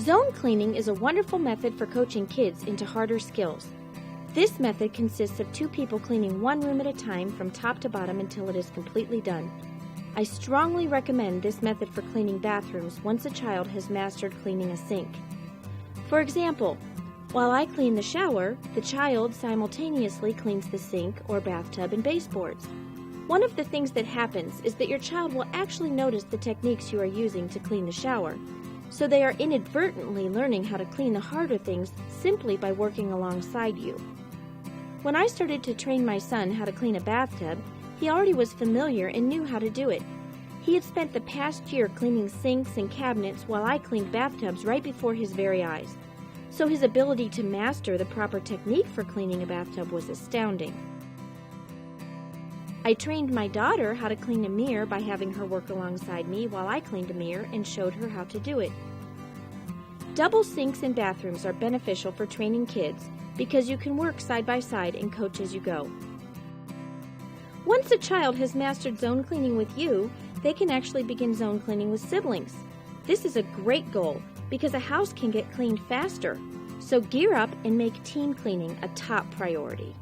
Zone cleaning is a wonderful method for coaching kids into harder skills. This method consists of two people cleaning one room at a time from top to bottom until it is completely done. I strongly recommend this method for cleaning bathrooms once a child has mastered cleaning a sink. For example, while I clean the shower, the child simultaneously cleans the sink or bathtub and baseboards. One of the things that happens is that your child will actually notice the techniques you are using to clean the shower, so they are inadvertently learning how to clean the harder things simply by working alongside you. When I started to train my son how to clean a bathtub, he already was familiar and knew how to do it. He had spent the past year cleaning sinks and cabinets while I cleaned bathtubs right before his very eyes, so his ability to master the proper technique for cleaning a bathtub was astounding. I trained my daughter how to clean a mirror by having her work alongside me while I cleaned a mirror and showed her how to do it. Double sinks in bathrooms are beneficial for training kids because you can work side by side and coach as you go. Once a child has mastered zone cleaning with you, they can actually begin zone cleaning with siblings. This is a great goal because a house can get cleaned faster, so gear up and make team cleaning a top priority.